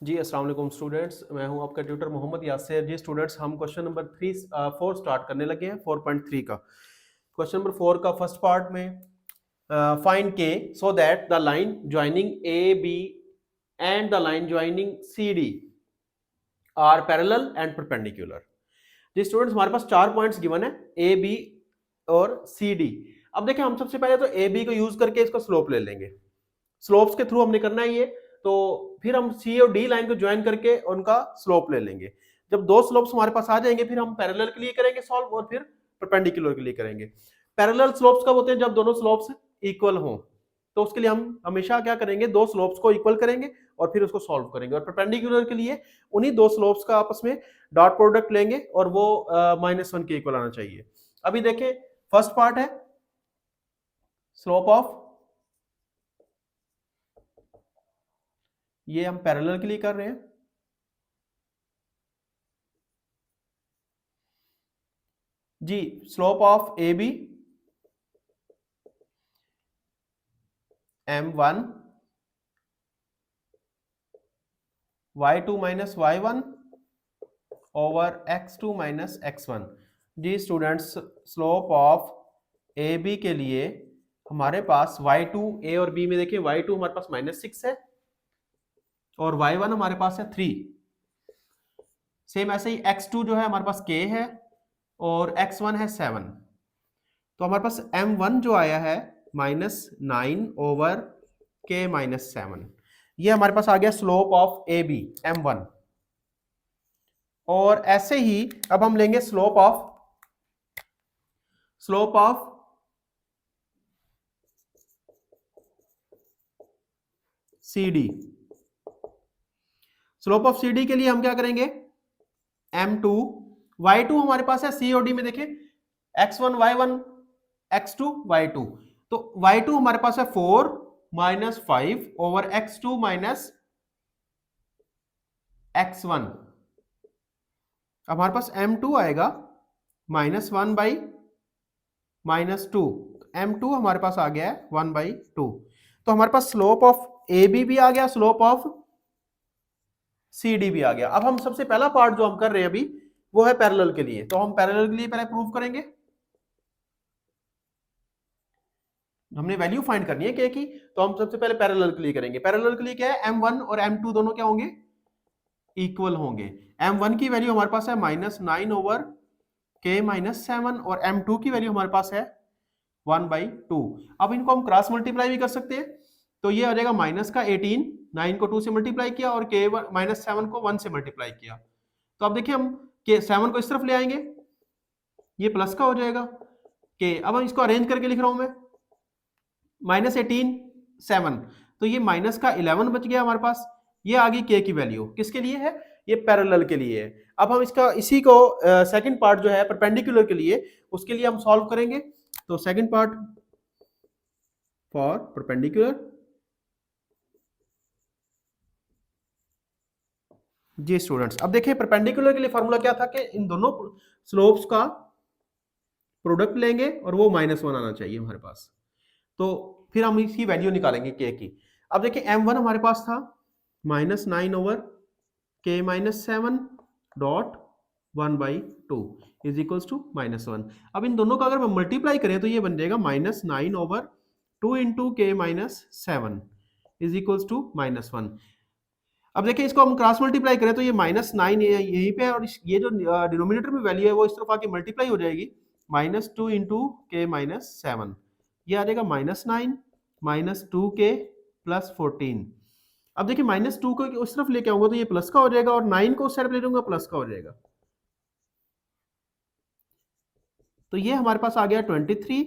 जी अस्सलाम वालेकुम स्टूडेंट्स, मैं हूं आपका ट्यूटर मोहम्मद यासिर। जी स्टूडेंट्स, हम क्वेश्चन नंबर 4 स्टार्ट करने लगे हैं 4.3 का। क्वेश्चन नंबर 4 का फर्स्ट पार्ट में फाइंड के so that the line joining A B and the line joining C D are parallel and perpendicular. जी स्टूडेंट्स, हमारे पास 4 पॉइंट्स गिवन है, ए बी और सी डी। अब देखें, हम सबसे पहले तो ए बी को यूज करके इसका स्लोप ले लेंगे। स्लोप्स के थ्रू हमने करना है ये, तो फिर हम सी और डी लाइन को ज्वाइन करके उनका स्लोप ले लेंगे। जब दो स्लोप्स हमारे पास आ जाएंगे, फिर हम पैरेलल के लिए करेंगे सॉल्व और फिर परपेंडिकुलर के लिए करेंगे। पैरेलल स्लोप्स कब होते हैं? जब दोनों स्लोप्स इक्वल हों। तो उसके लिए हम हमेशा क्या करेंगे, दो स्लोप्स को इक्वल करेंगे और फिर उसको सॉल्व करेंगे। और परपेंडिकुलर के लिए उन्हीं दो स्लोप्स का आपस में डॉट प्रोडक्ट लेंगे और वो -1 के इक्वल आना चाहिए। अभी देखें, फर्स्ट पार्ट है स्लोप ऑफ, ये हम पैरेलल के लिए कर रहे हैं। जी slope of A B m1 y2 minus y1 over x2 minus x1। जी स्टूडेंट्स, स्लोप ऑफ ए बी के लिए हमारे पास y2 ए और बी में देखिए, y2 हमारे पास -6 है और y1 हमारे पास है 3। सेम ऐसे ही x2 जो है हमारे पास k है और x1 है 7। तो हमारे पास m1 जो आया है -9 ओवर k माइनस 7। ये हमारे पास आ गया slope of A B m1। और ऐसे ही अब हम लेंगे slope of C D. Slope of C D के लिए हम क्या करेंगे, m2 y2 हमारे पास है सी और डी में, देखिए x1 y1 x2 y2। तो y2 हमारे पास है 4 minus 5 over x2 minus x1। अब हमारे पास m2 आएगा -1 बाई -2। m2 हमारे पास आ गया है 1/2। तो हमारे पास स्लोप ऑफ ए बी भी आ गया, स्लोप ऑफ सी डी भी आ गया। अब हम सबसे पहला पार्ट जो हम कर रहे हैं अभी, वो है पैरेलल के लिए। तो हम पैरेलल के लिए पहले प्रूव करेंगे। हमने वैल्यू फाइंड करनी है के की, तो हम सबसे पहले पैरेलल के लिए करेंगे। पैरेलल के लिए क्या है, m1 और m2 दोनों क्या होंगे, इक्वल होंगे। m1 की वैल्यू हमारे पास है -9 ओवर k माइनस 7 और m2 की वैल्यू हमारे पास है 1/2। अब इनको हम क्रॉस मल्टीप्लाई भी कर सकते हैं। तो ये आ जाएगा माइनस का 18, 9 को 2 से मल्टीप्लाई किया और k -7 को 1 से मल्टीप्लाई किया। तो अब देखिए, हम k 7 को इस तरफ ले आएंगे, ये प्लस का हो जाएगा k। अब हम इसको अरेंज करके लिख रहा हूं मैं, -18 7, तो ये माइनस का 11 बच गया हमारे पास। ये आ गई k की वैल्यू, किसके लिए है, ये पैरेलल के लिए है। अब हम इसी को सेकंड पार्ट जो है परपेंडिकुलर के लिए, उसके लिए हम सॉल्व करेंगे। तो सेकंड पार्ट फॉर परपेंडिकुलर। जी स्टूडेंट्स, अब देखिए परपेंडिकुलर के लिए फॉर्मूला क्या था कि इन दोनों स्लोप्स का प्रोडक्ट लेंगे और वो -1 आना चाहिए हमारे पास। तो फिर हम इसकी वैल्यू निकालेंगे k की। अब देखिए m1 हमारे पास था -9 over k minus 7 dot 1/2 is equals to -1। अब इन दोनों का अगर हम मल्टीप्लाई करें तो ये बन जाएगा -9 over 2 into k minus 7 is equals to -1। अब देखिए, इसको हम क्रॉस मल्टीप्लाई करें तो ये -9 यहीं पे है और ये जो डिनोमिनेटर में वैल्यू है वो इस तरफ आके मल्टीप्लाई हो जाएगी, -2 इंटू k माइनस 7। ये आ जाएगा -9 -2k प्लस 14। अब देखिए -2 को उस तरफ लेके आऊंगा तो ये प्लस का हो जाएगा और 9 को उस साइड ले लूंगा प्लस का हो जाएगा। तो ये हमारे पास आ गया 23,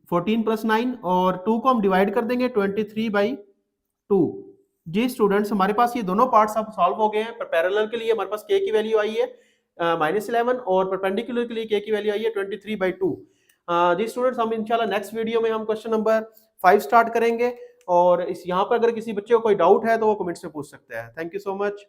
14 प्लस 9 और 2 को हम डिवाइड कर देंगे 23/2। जी स्टूडेंट्स, हमारे पास ये दोनों पार्ट्स अब सॉल्व हो गए हैं। पर पैरेलल के लिए हमारे पास k की वैल्यू आई है -11 और परपेंडिकुलर के लिए k की वैल्यू आई है 23/2। जी स्टूडेंट्स, हम इंशाल्लाह नेक्स्ट वीडियो में हम क्वेश्चन नंबर 5 स्टार्ट करेंगे। और इस यहाँ पर अगर किसी बच्चे को कोई डाउट है तो वो कमेंट्स में पूछ सकते हैं। Thank you so much.